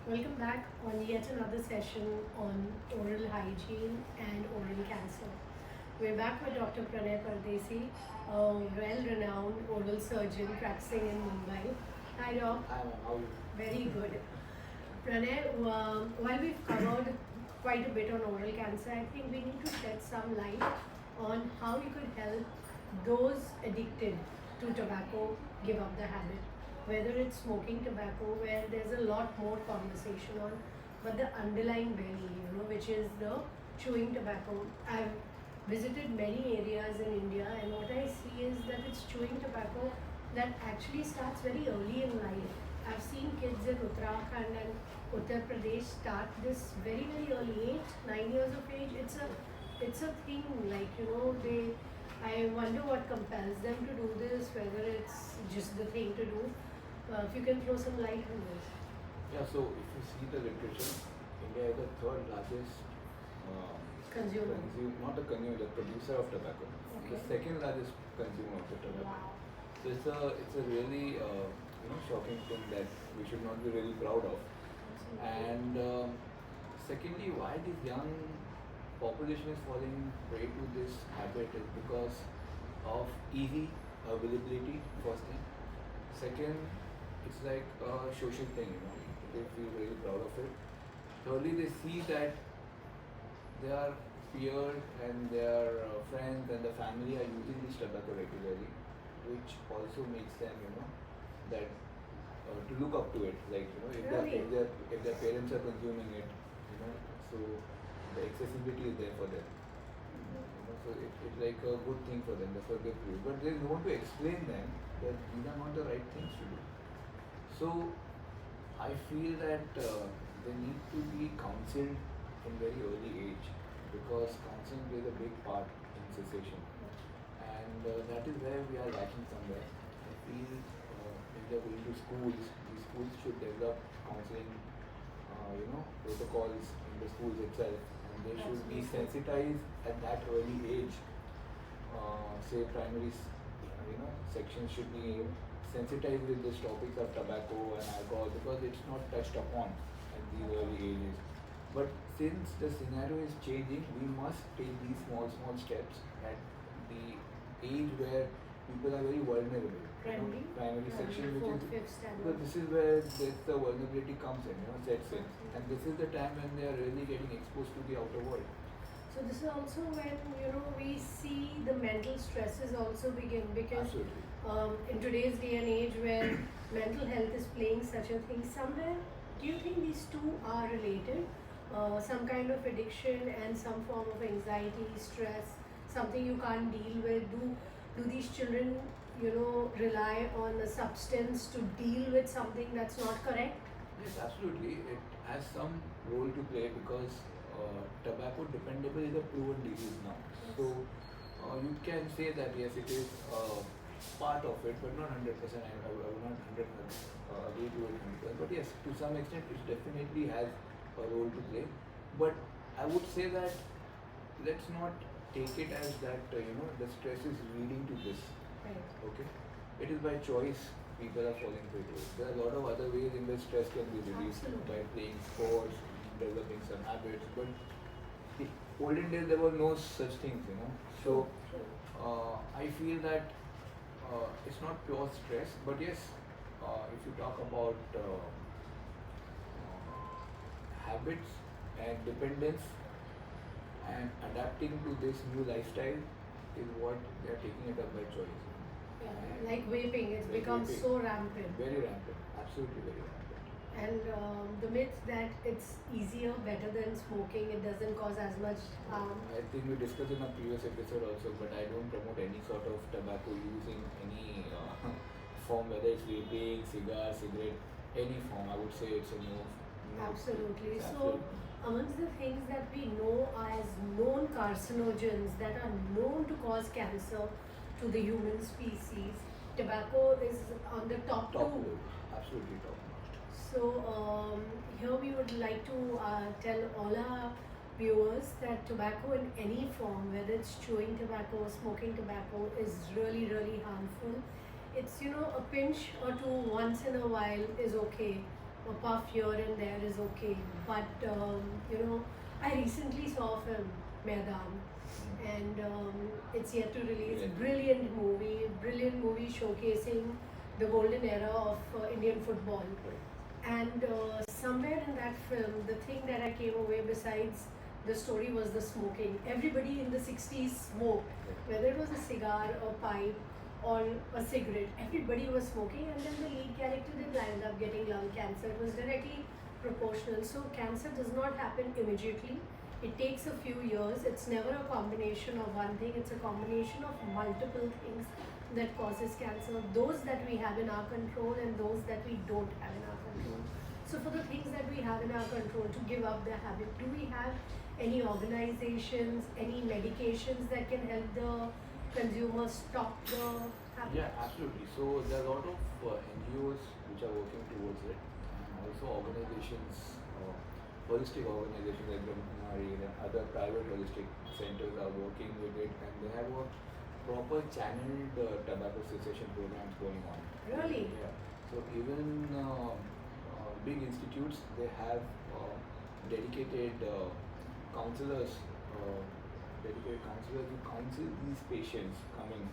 Welcome back on yet another session on oral hygiene and oral cancer. We're back with Dr. Pranay Pardesi, a well-renowned oral surgeon practicing in Mumbai. Hi, Doc. Hi, ma'am. How are you? Very good. Pranay, while we've covered quite a bit on oral cancer, I think we need to shed some light on how we could help those addicted to tobacco give up the habit. Whether it's smoking tobacco, where there's a lot more conversation on, but the underlying belly, which is the chewing tobacco. I've visited many areas in India, and what I see is that it's chewing tobacco that actually starts very early in life. I've seen kids in Uttarakhand and Uttar Pradesh start this very very early, 8, 9 years of age. It's a thing, they. I wonder what compels them to do this. Whether it's just the thing to do. If you can throw some light on this. Yeah, so if you see the literature, India is the third largest Consumer. not the consumer, the producer of tobacco. Okay. The second largest consumer of the tobacco. Wow. So it's a really shocking thing that we should not be really proud of. And secondly, why this young population is falling prey to this habit is because of easy availability, first thing. Second, it's like a social thing. They feel very proud of it. Thirdly, they see that their peers and their friends and the family are using this tobacco regularly, which also makes them, that to look up to it. Like Really? if their parents are consuming it, so the accessibility is there for them. So it's like a good thing for them. That's what they feel. But there's no one to explain them that these are not the right things to do. So I feel that they need to be counseled in very early age because counseling plays a big part in cessation, and that is where we are lacking somewhere. I feel if they are going to schools, these schools should develop counseling, protocols in the schools itself, and they should be sensitized at that early age. Say primary, sections should be sensitized with these topics of tobacco and alcohol because it's not touched upon at these early ages. But since the scenario is changing, we must take these small steps at the age where people are very vulnerable. Primary section, which is because this is where the vulnerability comes in, sets in, and this is the time when they are really getting exposed to the outer world. So this is also when we see the mental stresses also begin because in today's day and age where mental health is playing such a thing, somewhere do you think these two are related? Some kind of addiction and some form of anxiety, stress, something you can't deal with. Do these children rely on a substance to deal with something that's not correct? Yes, absolutely. It has some role to play because tobacco dependable is a proven disease now. Yes. So you can say that yes, it is part of it, but not 100%. I will not 100% agree to it 100%. But yes, to some extent, it definitely has a role to play. But I would say that let's not take it as that the stress is leading to this. Right. Okay, it is by choice people are falling prey to it. There are a lot of other ways in which stress can be reduced by playing sports, developing some habits. But the olden days there were no such things. So I feel that it's not pure stress, but yes, if you talk about habits and dependence and adapting to this new lifestyle is what they are taking it up by choice. Yeah, like vaping, it's become Vaping. so rampant. Very rampant, absolutely very rampant. And the myth that it's easier, better than smoking, it doesn't cause as much harm. I think we discussed in a previous episode also, but I don't promote any sort of tobacco use in any form, whether it's vaping, cigar, cigarette, any form. I would say it's a no. Absolutely. It's So, amongst the things that we know as known carcinogens that are known to cause cancer to the human species, tobacco is on the top top two. level, absolutely top notch. So, here we would like to tell all our viewers that tobacco in any form, whether it's chewing tobacco or smoking tobacco, is really, really harmful. It's a pinch or two once in a while is okay, a puff here and there is okay. But I recently saw a film, Maidan, and it's yet to release. Brilliant movie showcasing the golden era of Indian football. And somewhere in that film, the thing that I came away besides the story was the smoking. Everybody in the 60s smoked, whether it was a cigar or pipe or a cigarette. Everybody was smoking, and then the lead character did end up getting lung cancer. It was directly proportional. So cancer does not happen immediately. It takes a few years. It's never a combination of one thing. It's a combination of multiple things that causes cancer. Those that we have in our control and those that we don't have in our control. So for the things that we have in our control, to give up the habit, do we have any organizations, any medications that can help the consumer stop the habit? Yeah, absolutely. So there are a lot of NGOs which are working towards it, and also organizations, holistic organizations like Brahmkumari and other private holistic centers are working with it, and they have a proper channeled tobacco cessation programs going on. Really? Yeah. So even big institutes, they have dedicated counselors, who counsel these patients coming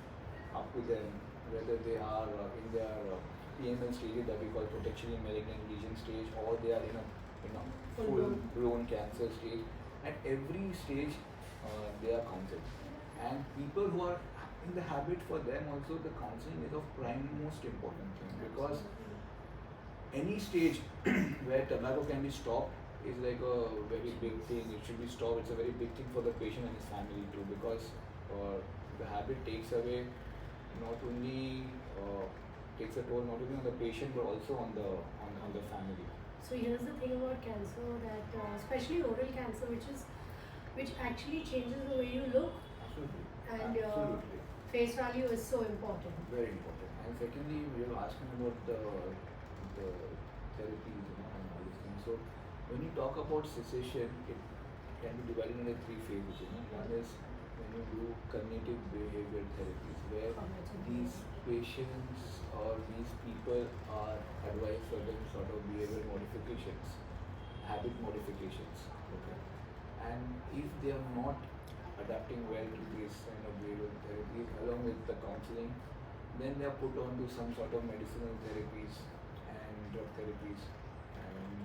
up to them, whether they are in their PML stage that we call potentially malignant lesion stage, or they are in a full-blown cancer stage. At every stage, they are counseled, and people who are in the habit, for them also the counseling is of prime most important thing, because any stage where tobacco can be stopped is like a very big thing. It should be stopped. It's a very big thing for the patient and his family too, because the habit takes away not only takes a toll not only on the patient but also on the family. So here's the thing about cancer, that especially oral cancer, which actually changes the way you look. Absolutely. And Absolutely. face value is so important. Very important. And secondly, we are asking about the therapies, and all these things. So when you talk about cessation, it can be divided into three phases. One is when you do cognitive behavior therapies, where these patients or these people are advised certain sort of behavior modifications, habit modifications. Okay. And if they are not adapting well to these kind of behavioral therapies along with the counseling, then they are put on to some sort of medicinal therapies and drug therapies, and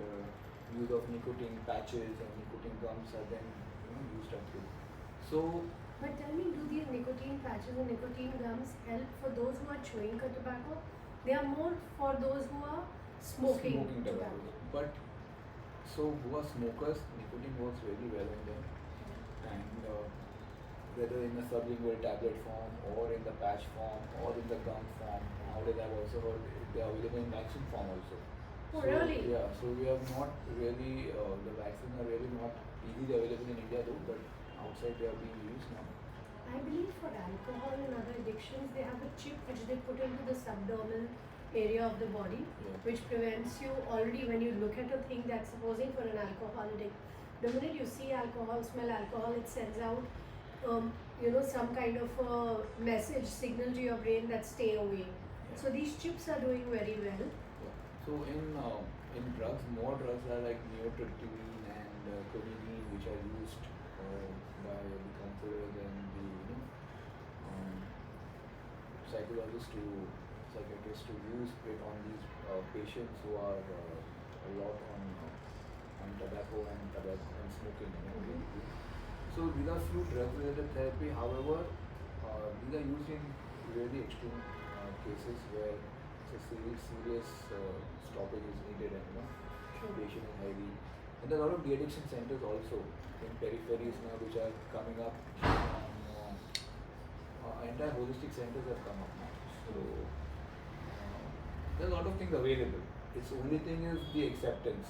use of nicotine patches and nicotine gums are then used up too. So But tell me, do these nicotine patches and nicotine gums help for those who are chewing tobacco? They are more for those who are smoking tobacco. But so who are smokers, nicotine works very well on them, and whether in the sublingual tablet form or in the patch form or in the gum form. Nowadays I've also heard they are available in vaccine form also. Oh, So, really? Yeah, so we have not really, the vaccines are really not easily available in India though, but outside they are being used now. I believe for alcohol and other addictions, they have a chip which they put into the subdermal area of the body, Yeah. which prevents you already when you look at a thing that's supposing for an alcohol addict. The minute you see alcohol, smell alcohol, it sends out, some kind of a message, signal to your brain that stay away. Yeah. So these chips are doing very well. Yeah. So in drugs, more drugs are like neotriptyline and clonidine, which are used by the counselors and the psychiatrists to use it on these patients who are a lot on tobacco and smoking. So these are few drug-related therapy. However, these are used in really extreme cases where it's a serious stoppage is needed, and patient is highly. And there are a lot of de-addiction centers also in peripheries now which are coming up. Entire holistic centers have come up now. So there are a lot of things available. Its only thing is the acceptance.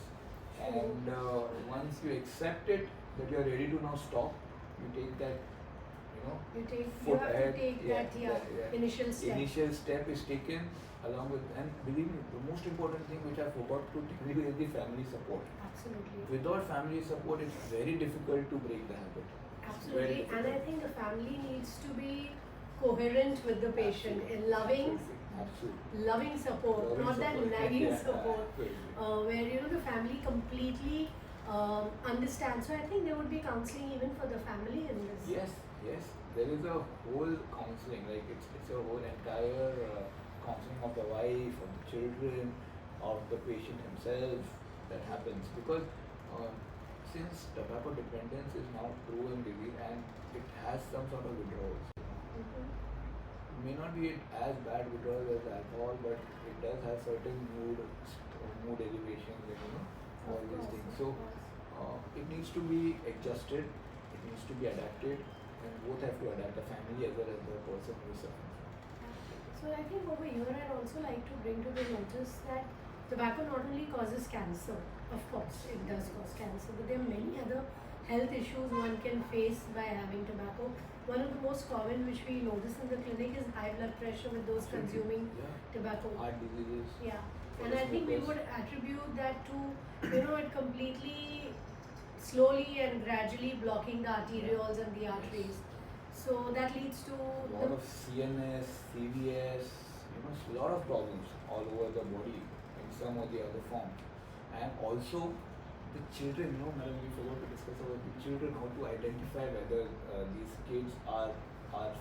And once you accept it, that you are ready to now stop, you take that, You have ahead. to take that initial step. Initial step is taken along with, and believe me, the most important thing which I forgot to tell you is the family support. Absolutely. Without family support, it's very difficult to break the habit. Absolutely, and I think the family needs to be coherent with the patient in loving Absolutely. loving support, Loving not that support. nagging Yeah, support, absolutely. where the family completely understands. So I think there would be counseling even for the family in this. Yes, yes. There is a whole counseling, like it's a whole entire counseling of the wife, of the children, of the patient himself that happens because um, since tobacco dependence is now proven disease and it has some sort of withdrawals. May not be as bad withdrawal as alcohol, but it does have certain mood elevations and all these things. So it needs to be adjusted, it needs to be adapted, and both have to adapt, the family as well as the person who is suffering from. So I think over here I'd also like to bring to the notice that tobacco not only causes cancer, of course it does cause cancer, but there are many other health issues one can face by having tobacco. One of the most common which we notice in the clinic is high blood pressure with those consuming tobacco. Heart diseases. Yeah. And I think we would attribute that to, it completely slowly and gradually blocking the arterioles and the arteries. So that leads to a lot of CNS, CVS, a lot of problems all over the body in some or the other form. And also the children, madam, we forgot to discuss about the children, how to identify whether these kids are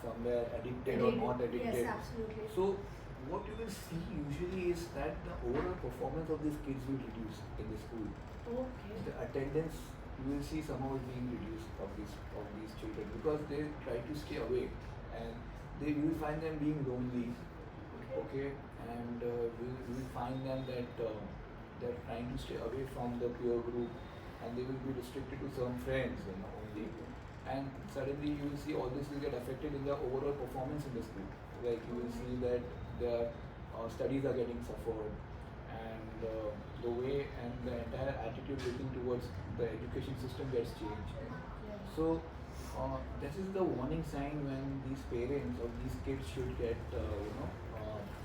somewhere addicted or not addicted. Yes, absolutely. So what you will see usually is that the overall performance of these kids will reduce in the school. Okay. The attendance, you will see somehow being reduced of these children because they try to stay away and you will find them being lonely. Okay, and you will find them that they're trying to stay away from the peer group and they will be restricted to some friends only, and suddenly you will see all this will get affected in their overall performance in the school. Like you will see that their studies are getting suffered and the way and the entire attitude looking towards the education system gets changed. So this is the warning sign when these parents or these kids should get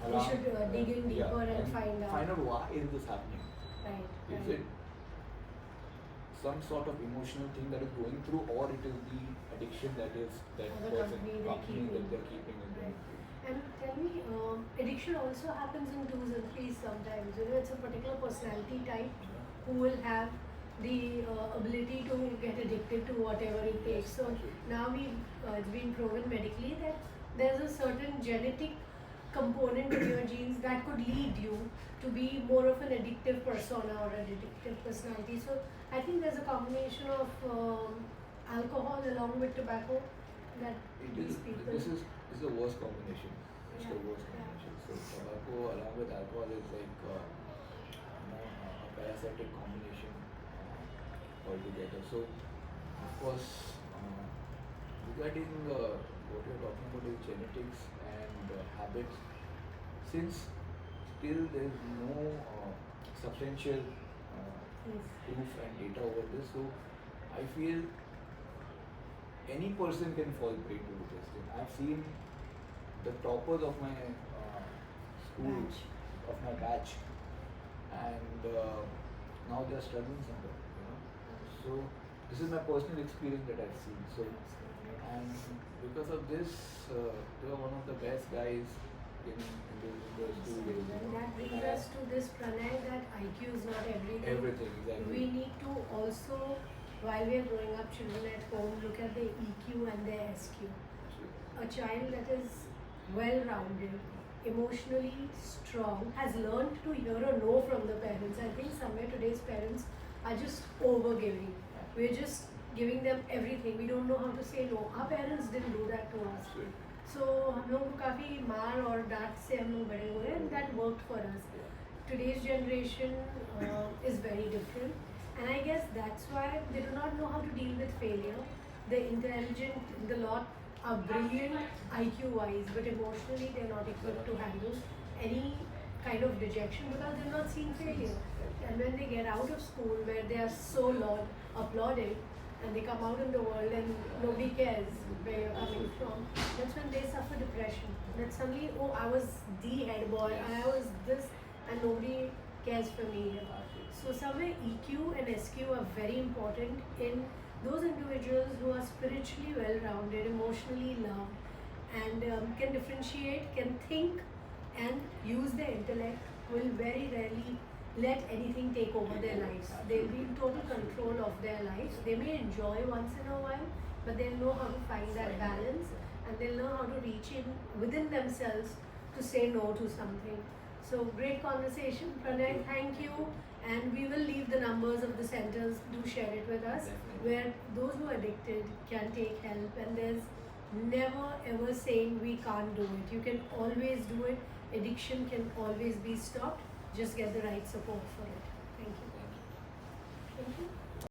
we should dig in deeper and find out why is this happening. Right. Is it some sort of emotional thing that is going through, or it is the addiction that company that they're keeping in them? And tell me, addiction also happens in twos and threes sometimes. It's a particular personality type who will have the ability to get addicted to whatever it takes. So now it's been proven medically that there's a certain genetic component in your genes that could lead you to be more of an addictive persona or an addictive personality. So I think there's a combination of alcohol along with tobacco that these people. This is the worst combination. It's the worst combination. So tobacco along with alcohol is like a parasitic combination altogether. So of course, regarding what you're talking about is genetics and habits. Since still there is no substantial proof and data over this, so I feel any person can fall prey to this thing. I've seen the toppers of my school, of my batch, and now they are struggling somewhere. So this is my personal experience that I've seen. So, and because of this, they are one of the best guys in the school days. And that brings us to this Pranay that IQ is not everything. Everything, exactly. We need to also, while we are growing up children at home, look at their EQ and their SQ. A child that is well-rounded, emotionally strong, has learned to hear a no from the parents. I think somewhere today's parents are just over-giving. We're just giving them everything. We don't know how to say no. Our parents didn't do that to us. So हम लोग को काफ़ी मार और डांट से हम लोग बड़े हुए and that worked for us. Today's generation is very different, and I guess that's why they do not know how to deal with failure. The intelligent, the lot are brilliant IQ-wise, but emotionally they're not equipped to handle any kind of rejection because they've not seen failure. And when they get out of school where they are so applauded, and they come out in the world and nobody cares where you're coming from, that's when they suffer depression. That suddenly, oh, I was the head boy and I was this and nobody cares for me. So somewhere EQ and SQ are very important in those individuals who are spiritually well-rounded, emotionally loved, and can differentiate, can think and use their intellect will very rarely let anything take over their lives. They'll be in total control of their lives. They may enjoy once in a while, but they'll know how to find that balance, and they'll know how to reach in within themselves to say no to something. So great conversation, Pranay. Thank you. And we will leave the numbers of the centers. Do share it with us, where those who are addicted can take help. And there's never ever saying we can't do it. You can always do it. Addiction can always be stopped. Just get the right support for it. Thank you. Thank you.